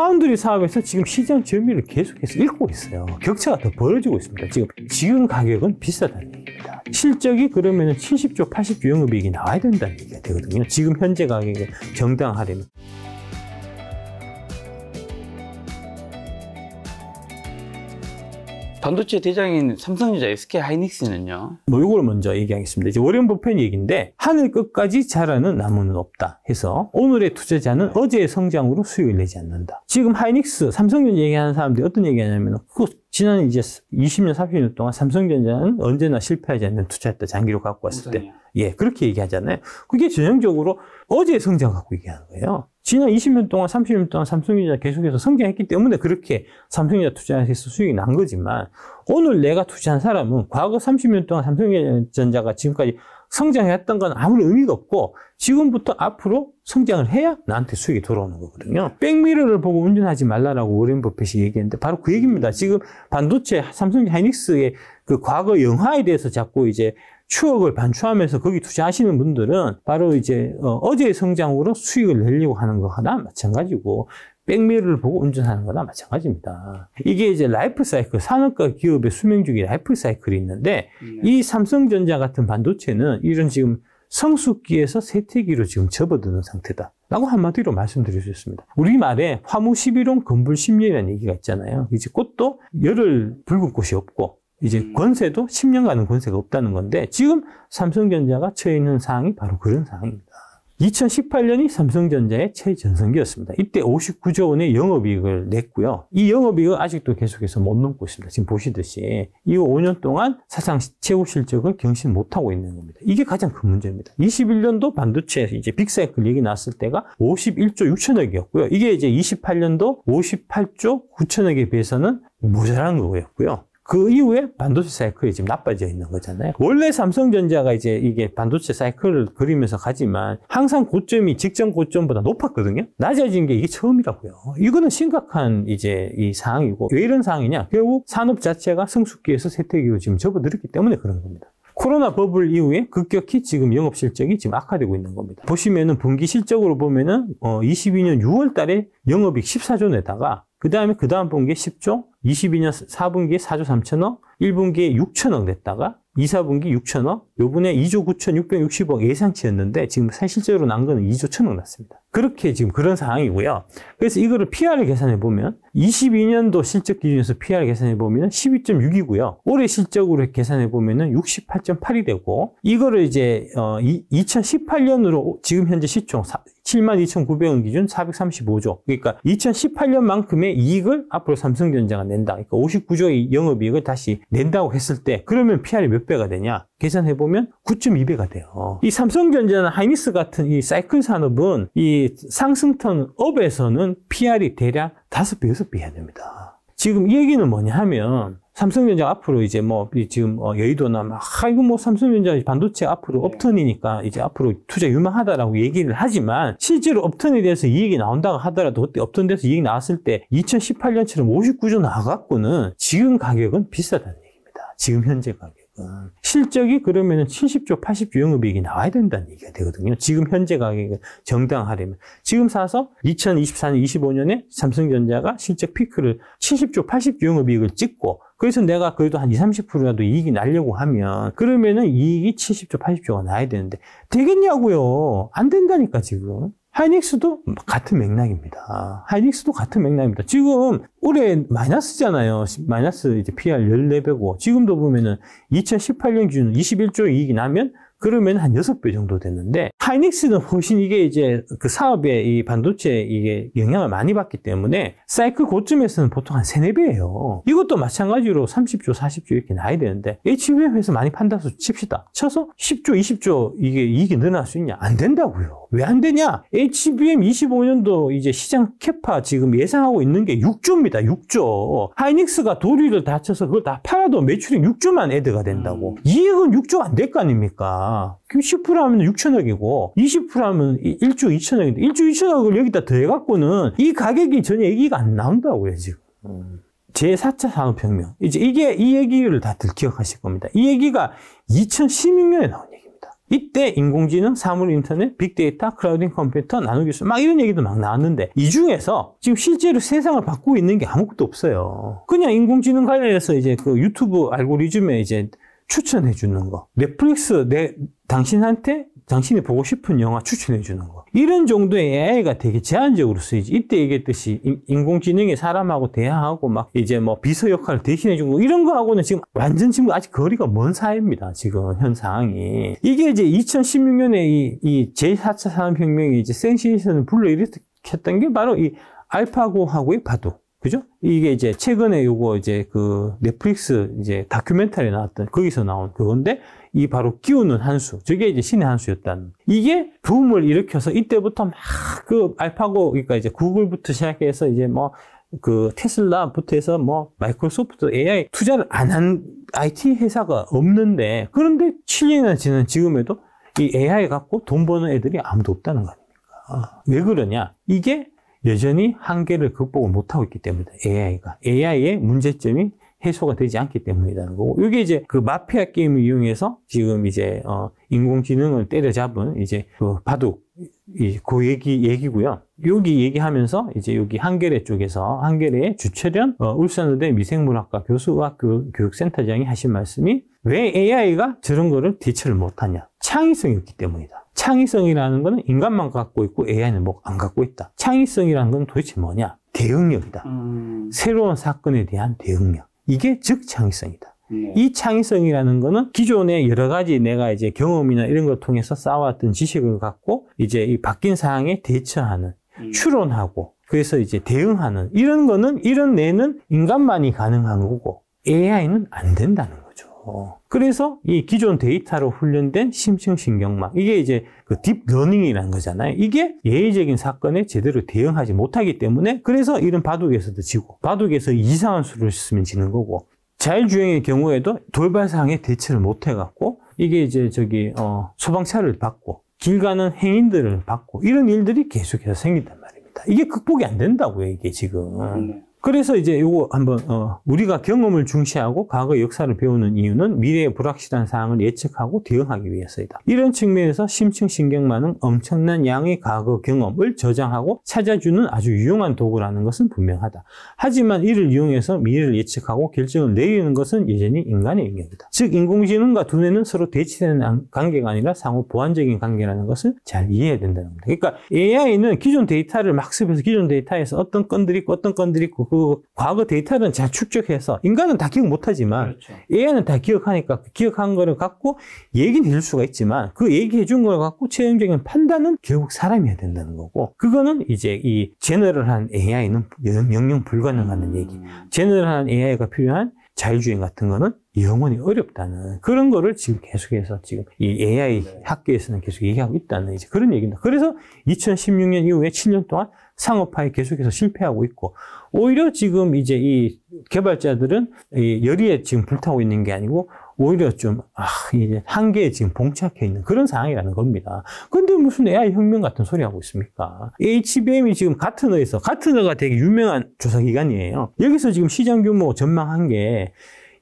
파운드리 사업에서 지금 시장 점유율을 계속해서 잃고 있어요. 격차가 더 벌어지고 있습니다. 지금 가격은 비싸다는 얘기입니다. 실적이 그러면은 70조, 80조 영업이익이 나와야 된다는 얘기가 되거든요. 지금 현재 가격에 정당하려면. 반도체 대장인 삼성전자, SK하이닉스는요? 이걸 먼저 얘기하겠습니다. 이제 워렌 버핏 얘기인데, 하늘 끝까지 자라는 나무는 없다 해서 오늘의 투자자는 어제의 성장으로 수익을 내지 않는다. 지금 하이닉스, 삼성전자 얘기하는 사람들이 어떤 얘기하냐면, 지난 이제 20년, 30년 동안 삼성전자는 언제나 실패하지 않는 투자했다. 장기로 갖고 왔을 때. 예, 그렇게 얘기하잖아요. 그게 전형적으로 어제의 성장 갖고 얘기하는 거예요. 지난 20년 동안, 30년 동안 삼성전자 계속해서 성장했기 때문에 그렇게 삼성전자 투자해서 수익이 난 거지만, 오늘 내가 투자한 사람은 과거 30년 동안 삼성전자가 지금까지 성장했던 건 아무런 의미가 없고, 지금부터 앞으로 성장을 해야 나한테 수익이 돌아오는 거거든요. 백미러를 보고 운전하지 말라라고 워렌 버핏이 얘기했는데 바로 그 얘기입니다. 지금 반도체 삼성 하이닉스의 그 과거 영화에 대해서 자꾸 이제 추억을 반추하면서 거기 투자하시는 분들은 바로 이제 어제의 성장으로 수익을 내려고 하는 거나 마찬가지고, 백미러를 보고 운전하는 거나 마찬가지입니다. 이게 이제 라이프 사이클, 산업과 기업의 수명주기 라이프 사이클이 있는데, 이 삼성전자 같은 반도체는 이런 지금 성숙기에서 쇠퇴기로 지금 접어드는 상태다 라고 한마디로 말씀드릴 수 있습니다. 우리말에 화무 11원 건불 10년이라는 얘기가 있잖아요. 이제 꽃도 열흘 붉은 꽃이 없고, 이제 권세도 10년간은 권세가 없다는 건데, 지금 삼성전자가 처해 있는 상황이 바로 그런 상황입니다. 2018년이 삼성전자의 최전성기였습니다. 이때 59조 원의 영업이익을 냈고요. 이 영업이익을 아직도 계속해서 못 넘고 있습니다. 지금 보시듯이 이 5년 동안 사상 최고 실적을 경신 못하고 있는 겁니다. 이게 가장 큰 문제입니다. 21년도 반도체 이제 빅사이클 얘기 나왔을 때가 51조 6천억이었고요. 이게 이제 28년도 58조 9천억에 비해서는 모자란 거였고요. 그 이후에 반도체 사이클이 지금 나빠져 있는 거잖아요. 원래 삼성전자가 이제 이게 반도체 사이클을 그리면서 가지만 항상 고점이 직전 고점보다 높았거든요. 낮아진 게 이게 처음이라고요. 이거는 심각한 이제 이 상황이고, 왜 이런 상황이냐? 결국 산업 자체가 성숙기에서 쇠퇴기로 지금 접어들었기 때문에 그런 겁니다. 코로나 버블 이후에 급격히 지금 영업 실적이 지금 악화되고 있는 겁니다. 보시면은 분기 실적으로 보면은 22년 6월 달에 영업이익 14조 내다가 그 다음 분기에 10조, 22년 4분기에 4조 3천억, 1분기에 6천억 냈다가 2, 4분기 6천억, 요번에 2조 9,660억 예상치였는데 지금 사실적으로 난 거는 2조 1천억 났습니다. 그렇게 지금 그런 상황이고요. 그래서 이거를 PR을 계산해 보면 22년도 실적 기준에서 PR을 계산해 보면 12.6이고요. 올해 실적으로 계산해 보면은 68.8이 되고, 이거를 이제 2018년으로 지금 현재 시총 72,900원 기준 435조. 그러니까 2018년만큼의 이익을 앞으로 삼성전자가 낸다. 그러니까 59조의 영업이익을 다시 낸다고 했을 때 그러면 PR이 몇 배가 되냐? 계산해 보면 9.2배가 돼요. 이 삼성전자나 하이닉스 같은 이 사이클 산업은 이 상승턴 업에서는 PR이 대략 5배, 6배 해야 됩니다. 지금 이 얘기는 뭐냐 하면, 삼성전자 앞으로 이제 지금 여의도나 이거 삼성전자 반도체 앞으로 업턴이니까 이제 앞으로 투자 유망하다라고 얘기를 하지만, 실제로 업턴에 대해서 이익이 나온다고 하더라도 그때 업턴돼서 이익 나왔을 때 2018년처럼 59조 나와갖고는 지금 가격은 비싸다는 얘기입니다. 지금 현재 가격. 실적이 그러면은 70조, 80조 영업이익이 나와야 된다는 얘기가 되거든요. 지금 현재 가격을 정당하려면. 지금 사서 2024년, 25년에 삼성전자가 실적 피크를 70조, 80조 영업이익을 찍고, 그래서 내가 그래도 한 20, 30%라도 이익이 나려고 하면, 그러면은 이익이 70조, 80조가 나야 되는데, 되겠냐고요? 안 된다니까, 지금. 하이닉스도 같은 맥락입니다. 지금 올해 마이너스잖아요. 마이너스 이제 PR 14배고, 지금도 보면은 2018년 기준 21조 이익이 나면 그러면 한 6배 정도 됐는데, 하이닉스는 훨씬 이게 이제 그 사업에 이 반도체 이게 영향을 많이 받기 때문에 사이클 고점에서는 보통 한 3, 4배예요. 이것도 마찬가지로 30조, 40조 이렇게 나야 되는데, HBM 회사 많이 판다서 칩시다. 쳐서 10조, 20조 이게 이익이 늘어날 수 있냐? 안 된다고요. 왜 안 되냐? HBM 25년도 이제 시장 캐파 지금 예상하고 있는 게 6조입니다. 6조. 하이닉스가 도리를 다 쳐서 그걸 다 팔아도 매출이 6조만 애드가 된다고. 이익은 6조 안 될 거 아닙니까? 10% 하면 6천억이고 20% 하면 1조 2천억인데 1조 2천억을 여기다 더해갖고는 이 가격이 전혀 얘기가 안 나온다고요, 지금. 제4차 산업혁명. 이제 이 얘기를 다들 기억하실 겁니다. 이 얘기가 2016년에 나온 얘기입니다. 이때 인공지능, 사물 인터넷, 빅데이터, 클라우딩 컴퓨터, 나노기술 막 이런 얘기도 막 나왔는데 이 중에서 지금 실제로 세상을 바꾸고 있는 게 아무것도 없어요. 그냥 인공지능 관련해서 이제 그 유튜브 알고리즘에 이제 추천해 주는 거, 넷플릭스 당신한테 당신이 보고 싶은 영화 추천해 주는 거, 이런 정도의 AI가 되게 제한적으로 쓰이지. 이때 얘기했듯이 인공지능이 사람하고 대화하고 막 이제 뭐 비서 역할을 대신해 주고 이런 거하고는 지금 완전 지금 아직 거리가 먼 사이입니다. 지금 현 상황이. 이게 이제 2016년에 이 제4차 산업혁명이 이제 센세이션을 불러일으켰던 게 바로 이 알파고하고의 바둑. 그죠? 이게 이제 최근에 요거 이제 그 넷플릭스 이제 다큐멘터리 나왔던 거기서 나온 그건데 이 바로 끼우는 한수. 저게 이제 신의 한수였다는. 이게 붐을 일으켜서 이때부터 막 그 알파고, 그러니까 이제 구글부터 시작해서 이제 뭐 그 테슬라부터 해서 뭐 마이크로소프트 AI 투자를 안 한 IT 회사가 없는데 그런데 7년이나 지난 지금에도 이 AI 갖고 돈 버는 애들이 아무도 없다는 거 아닙니까? 왜 그러냐? 이게 여전히 한계를 극복을 못하고 있기 때문이다. AI의 문제점이 해소가 되지 않기 때문이라는 거고, 이게 이제 그 마피아 게임을 이용해서 지금 이제 인공지능을 때려잡은 이제 그 바둑 그 얘기고요. 여기 얘기하면서 이제 여기 한겨레 쪽에서 한겨레의 주철현 울산의대 미생물학과 교수학교육센터장이 하신 말씀이 왜 AI가 저런 거를 대처를 못하냐? 창의성이 없기 때문이다. 창의성이라는 거는 인간만 갖고 있고 AI는 뭐 안 갖고 있다. 창의성이라는 건 도대체 뭐냐? 대응력이다. 새로운 사건에 대한 대응력. 이게 즉 창의성이다. 이 창의성이라는 거는 기존의 여러 가지 내가 이제 경험이나 이런 걸 통해서 쌓아왔던 지식을 갖고 이제 이 바뀐 상황에 대처하는, 추론하고, 그래서 이제 대응하는 이런 거는, 이런 뇌는 인간만이 가능한 거고 AI는 안 된다는 거죠. 그래서 이 기존 데이터로 훈련된 심층신경망, 이게 이제 그 딥러닝이라는 거잖아요. 이게 예외적인 사건에 제대로 대응하지 못하기 때문에 그래서 이런 바둑에서도 지고, 바둑에서 이상한 수를 쓰면 지는 거고, 자율주행의 경우에도 돌발 상황에 대처를 못 해갖고 이게 이제 소방차를 받고 길 가는 행인들을 받고 이런 일들이 계속해서 생긴단 말입니다. 이게 극복이 안 된다고요, 이게 지금. 그래서 이제 요거 한번 우리가 경험을 중시하고 과거 역사를 배우는 이유는 미래의 불확실한 사항을 예측하고 대응하기 위해서이다. 이런 측면에서 심층신경망은 엄청난 양의 과거 경험을 저장하고 찾아주는 아주 유용한 도구라는 것은 분명하다. 하지만 이를 이용해서 미래를 예측하고 결정을 내리는 것은 여전히 인간의 영역이다. 즉 인공지능과 두뇌는 서로 대치되는 관계가 아니라 상호 보완적인 관계라는 것을 잘 이해해야 된다는 겁니다. 그러니까 AI는 기존 데이터를 막 습해서 기존 데이터에서 어떤 건들이 있고 어떤 건들이 있고 그 과거 데이터는 잘 축적해서, 인간은 다 기억 못하지만 그렇죠. AI는 다 기억하니까 그 기억한 거를 갖고 얘기는 해줄 수가 있지만 그 얘기해 준 걸 갖고 최종적인 판단은 결국 사람이 해야 된다는 거고, 그거는 이제 이 제너럴한 AI는 영영 불가능하다는 얘기. 제너럴한 AI가 필요한 자율주행 같은 거는 영원히 어렵다는 그런 거를 지금 계속해서 지금 이 AI 학계에서는 계속 얘기하고 있다는 이제 그런 얘기입니다. 그래서 2016년 이후에 7년 동안 상업화에 계속해서 실패하고 있고, 오히려 지금 이제 이 개발자들은 이 열의에 지금 불타고 있는 게 아니고 오히려 좀 이제 한계에 지금 봉착해 있는 그런 상황이라는 겁니다. 근데 무슨 AI 혁명 같은 소리 하고 있습니까? HBM이 지금 가트너가 되게 유명한 조사기관이에요. 여기서 지금 시장 규모 전망한 게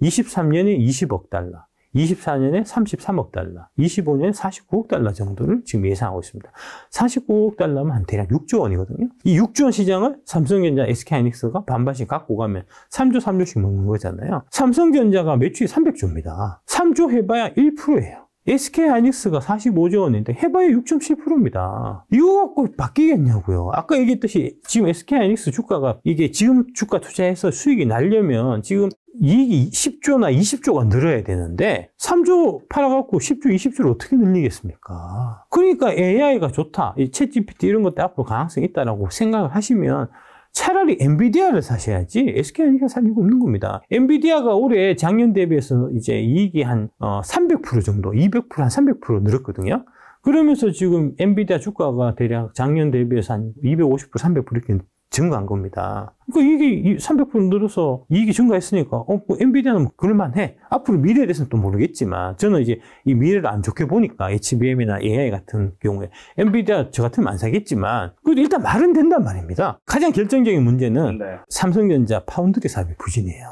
23년에 20억 달러, 24년에 33억 달러, 25년에 49억 달러 정도를 지금 예상하고 있습니다. 49억 달러면 한 대략 6조 원이거든요. 이 6조 원 시장을 삼성전자, SK하이닉스가 반반씩 갖고 가면 3조, 3조씩 먹는 거잖아요. 삼성전자가 매출이 300조입니다. 3조 해봐야 1%예요. SK하이닉스가 45조 원인데 해봐야 6.7%입니다. 이거 갖고 바뀌겠냐고요. 아까 얘기했듯이 지금 SK하이닉스 주가가 이게 지금 주가 투자해서 수익이 날려면 지금 이익이 10조나 20조가 늘어야 되는데 3조 팔아갖고 10조, 20조를 어떻게 늘리겠습니까? 그러니까 AI가 좋다. 이 챗GPT 이런 것도 앞으로 가능성이 있다라고 생각을 하시면 차라리 엔비디아를 사셔야지 SK하이닉스가 살 이유가 없는 겁니다. 엔비디아가 올해 작년 대비해서 이제 이익이 한 300% 정도, 200%, 한 300% 늘었거든요. 그러면서 지금 엔비디아 주가가 대략 작년 대비해서 한 250%, 300% 이렇게 증가한 겁니다. 그러니까 이게 300% 늘어서 이익이 증가했으니까, 엔비디아는 그럴만해. 앞으로 미래에 대해서는 또 모르겠지만, 저는 이제 이 미래를 안 좋게 보니까, HBM이나 AI 같은 경우에, 엔비디아 저 같으면 안 사겠지만, 그래도 일단 말은 된단 말입니다. 가장 결정적인 문제는 삼성전자 파운드리 사업의 부진이에요.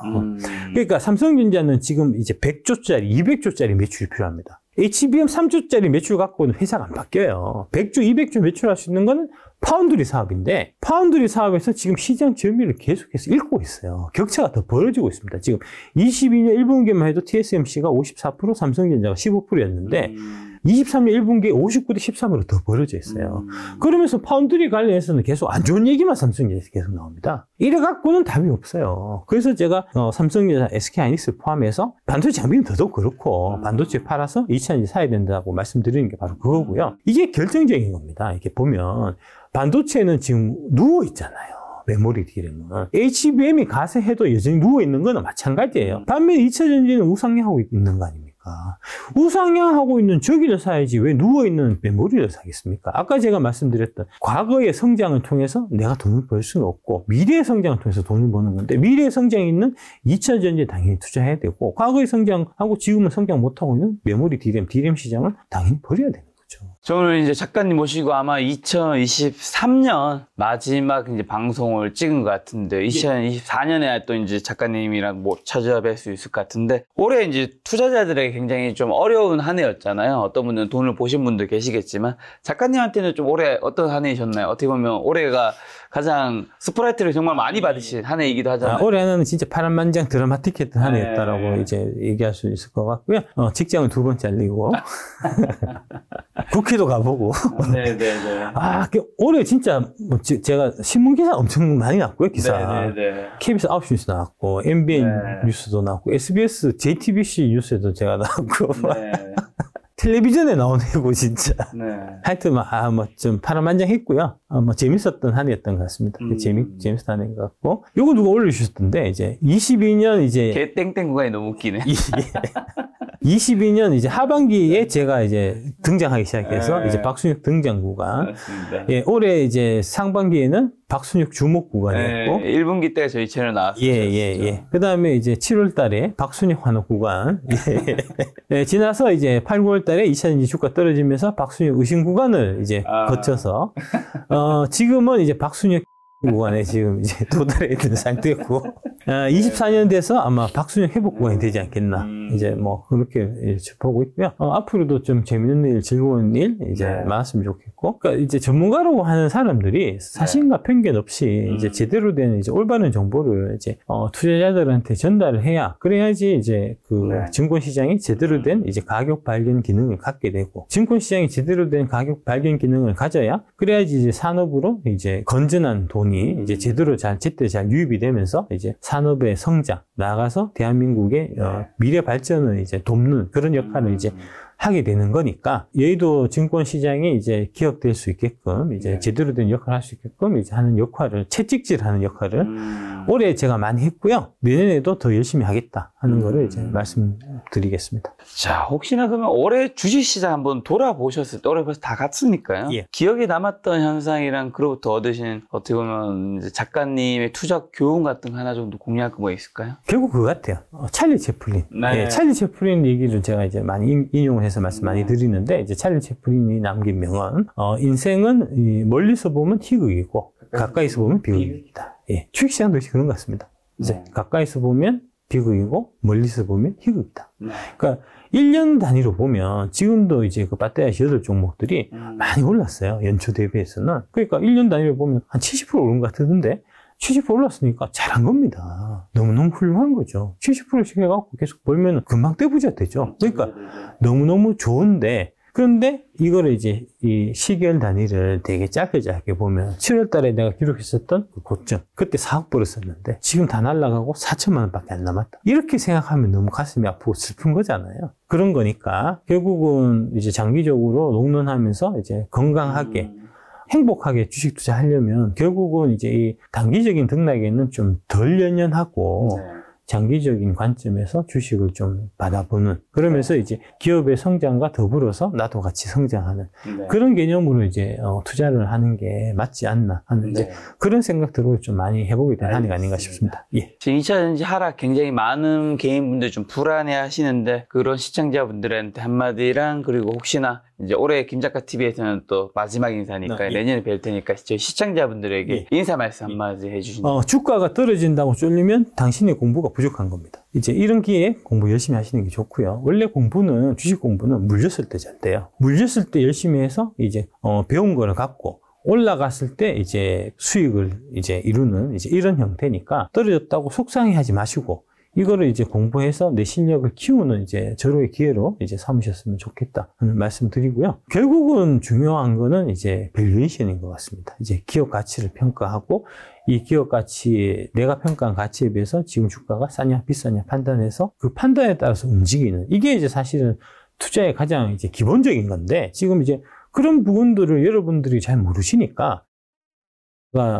그러니까 삼성전자는 지금 이제 100조짜리, 200조짜리 매출이 필요합니다. HBM 3조짜리 매출 갖고는 회사가 안 바뀌어요. 100조, 200조 매출할 수 있는 거는 파운드리 사업인데 파운드리 사업에서 지금 시장 점유율을 계속해서 잃고 있어요. 격차가 더 벌어지고 있습니다. 지금 22년 1분기만 해도 TSMC가 54%, 삼성전자가 15%였는데 23년 1분기에 59대 13으로 더 벌어져 있어요. 그러면서 파운드리 관련해서는 계속 안 좋은 얘기만 삼성전자에서 계속 나옵니다. 이래 갖고는 답이 없어요. 그래서 제가 삼성전자, SK하이닉스 포함해서 반도체 장비는 더더욱 그렇고 반도체 팔아서 2차전지 사야 된다고 말씀드리는 게 바로 그거고요. 이게 결정적인 겁니다. 이렇게 보면 반도체는 지금 누워 있잖아요. 메모리 D램은. HBM이 가세해도 여전히 누워 있는 거는 마찬가지예요. 반면에 2차 전지는 우상향하고 있는 거 아닙니까? 우상향하고 있는 저기를 사야지 왜 누워있는 메모리를 사겠습니까? 아까 제가 말씀드렸던 과거의 성장을 통해서 내가 돈을 벌 수는 없고 미래의 성장을 통해서 돈을 버는 건데 미래의 성장이 있는 2차 전지에 당연히 투자해야 되고 과거의 성장하고 지금은 성장 못하고 있는 메모리 D램 시장을 당연히 버려야 되는 거죠. 저는 이제 작가님 모시고 아마 2023년 마지막 이제 방송을 찍은 것 같은데 2024년에 또 이제 작가님이랑 뭐 찾아뵐 수 있을 것 같은데 올해 이제 투자자들에게 굉장히 좀 어려운 한 해였잖아요. 어떤 분들은 돈을 보신 분들 계시겠지만 작가님한테는 좀 올해 어떤 한 해이셨나요? 어떻게 보면 올해가 가장 스포라이트를 정말 많이 받으신 한 해이기도 하잖아요. 올해는 진짜 파란만장 드라마틱했던 한 해였다라고 이제 얘기할 수 있을 것 같고요. 직장을 2번 잘리고 국회도 가보고. 네네네. 올해 진짜 뭐 제가 신문기사 엄청 많이 났고요, 기사. 네네네. KBS 9시 뉴스 나왔고, MBN 뉴스도 나왔고, SBS, JTBC 뉴스에도 제가 나왔고. 네. 텔레비전에 나오네요, 진짜. 네. 하여튼, 좀 파란만장했고요. 재밌었던 한 해였던 것 같습니다. 재밌었던 한 해인 것 같고. 요거 누가 올려주셨던데, 이제, 22년 이제. 개 땡땡 구간이 너무 웃기네. 22년 이제 하반기에 제가 이제 등장하기 시작해서 이제 박순육 등장 구간. 맞습니다. 예, 올해 이제 상반기에는 박순육 주목 구간이었고. 1분기 때 저희 채널 나왔었죠. 예. 그 다음에 이제 7월 달에 박순육 환호 구간. 예, 지나서 이제 8, 9월 달에 2차전지 주가 떨어지면서 박순육 의심 구간을 이제 거쳐서, 지금은 이제 박순육 구간에 지금 이제 도달해 있는 상태였고, 24년 돼서 아마 박순영 회복 구간이 되지 않겠나. 이제 뭐, 그렇게 이제 보고 있고요. 앞으로도 좀 재밌는 일, 즐거운 일, 이제 많았으면 좋겠고. 그러니까 이제 전문가라고 하는 사람들이 사실과 편견 없이 이제 제대로 된 이제 올바른 정보를 이제, 투자자들한테 전달을 해야, 그래야지 이제 그 증권시장이 제대로 된 이제 가격 발견 기능을 갖게 되고, 증권시장이 제대로 된 가격 발견 기능을 가져야, 그래야지 이제 산업으로 이제 건전한 돈이 이제 제대로 제때 잘 유입이 되면서 이제 산업의 성장, 나아가서 대한민국의 미래 발전을 이제 돕는 그런 역할을 이제 하게 되는 거니까 여의도 증권시장이 이제 기억될 수 있게끔 이제 제대로 된 역할을 할 수 있게끔 이제 하는 역할을 채찍질하는 역할을 올해 제가 많이 했고요. 내년에도 더 열심히 하겠다 하는 거를 이제 말씀드리겠습니다. 자, 혹시나 그러면 올해 주식시장 한번 돌아보셨을 때 올해 벌써 다 갔으니까요. 예. 기억에 남았던 현상이랑 그로부터 얻으신 어떻게 보면 이제 작가님의 투자 교훈 같은 거 하나 정도 공유할 거 뭐 있을까요? 결국 그거 같아요. 찰리 채플린. 네. 예, 찰리 채플린 얘기를 제가 이제 많이 인용을 해서 말씀 많이 드리는데 이제 찰리 채플린이 남긴 명언, 인생은 멀리서 보면 희극이고 가까이서 보면 비극이다. 예, 주식시장도 역시 그런 것 같습니다. 이제 가까이서 보면 비극이고 멀리서 보면 희극이다. 그러니까 1년 단위로 보면 지금도 이제 그 배터리 8종목들이 많이 올랐어요. 연초 대비해서는. 그러니까 1년 단위로 보면 한 70% 오른 것 같은데 70% 올랐으니까 잘한 겁니다. 너무너무 훌륭한 거죠. 70%씩 해갖고 계속 벌면 금방 떼부자 되죠. 그러니까 너무너무 좋은데, 그런데 이거를 이제 이 시계열 단위를 되게 짧게 보면 7월 달에 내가 기록했었던 그 고점, 그때 4억 벌었었는데 지금 다 날아가고 4천만 원밖에 안 남았다. 이렇게 생각하면 너무 가슴이 아프고 슬픈 거잖아요. 그런 거니까 결국은 이제 장기적으로 롱런하면서 이제 건강하게 행복하게 주식 투자하려면 결국은 이제 이 단기적인 등락에는 좀 덜 연연하고 장기적인 관점에서 주식을 좀 받아보는, 그러면서 이제 기업의 성장과 더불어서 나도 같이 성장하는 그런 개념으로 이제 투자를 하는 게 맞지 않나 하는 이제 그런 생각들을 좀 많이 해보게 된 한 해가 아닌가 싶습니다. 예. 지금 2차전지 하락 굉장히 많은 개인분들 좀 불안해 하시는데 그런 시청자분들한테 한마디랑 그리고 혹시나 이제 올해 김 작가 TV에서는 또 마지막 인사니까 예. 내년에 뵐 테니까 저희 시청자분들에게 예. 인사 말씀 한마디 해주시면. 주가가 떨어진다고 쫄리면 당신의 공부가 부족한 겁니다. 이제 이런 기회에 공부 열심히 하시는 게 좋고요. 원래 공부는, 주식 공부는 물렸을 때 잘 돼요. 물렸을 때 열심히 해서 이제 배운 거를 갖고 올라갔을 때 이제 수익을 이제 이루는 이제 이런 형태니까 떨어졌다고 속상해하지 마시고 이거를 이제 공부해서 내 실력을 키우는 이제 절호의 기회로 이제 삼으셨으면 좋겠다 하는 말씀 드리고요. 결국은 중요한 거는 이제 밸류에이션인 것 같습니다. 이제 기업 가치를 평가하고 이 기업 가치, 내가 평가한 가치에 비해서 지금 주가가 싸냐 비싸냐 판단해서 그 판단에 따라서 움직이는, 이게 이제 사실은 투자의 가장 이제 기본적인 건데, 지금 이제 그런 부분들을 여러분들이 잘 모르시니까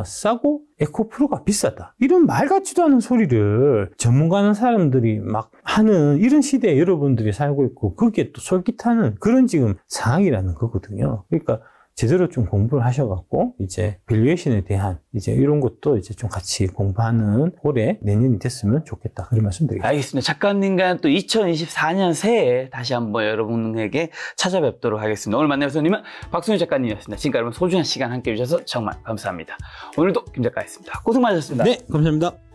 싸고 에코프로가 비싸다, 이런 말 같지도 않은 소리를 전문가는 사람들이 막 하는 이런 시대에 여러분들이 살고 있고 거기에 또 솔깃하는 그런 지금 상황이라는 거거든요. 그러니까 제대로 좀 공부를 하셔갖고 이제 밸류에이션에 대한 이제 이런 것도 이제 좀 같이 공부하는 올해 내년이 됐으면 좋겠다, 그런 말씀드리겠습니다. 알겠습니다. 작가님과는 또 2024년 새해 다시 한번 여러분에게 찾아뵙도록 하겠습니다. 오늘 만난 손님은 박순희 작가님이었습니다. 지금까지 여러분 소중한 시간 함께 해주셔서 정말 감사합니다. 오늘도 김 작가였습니다. 고생 많으셨습니다. 네, 감사합니다.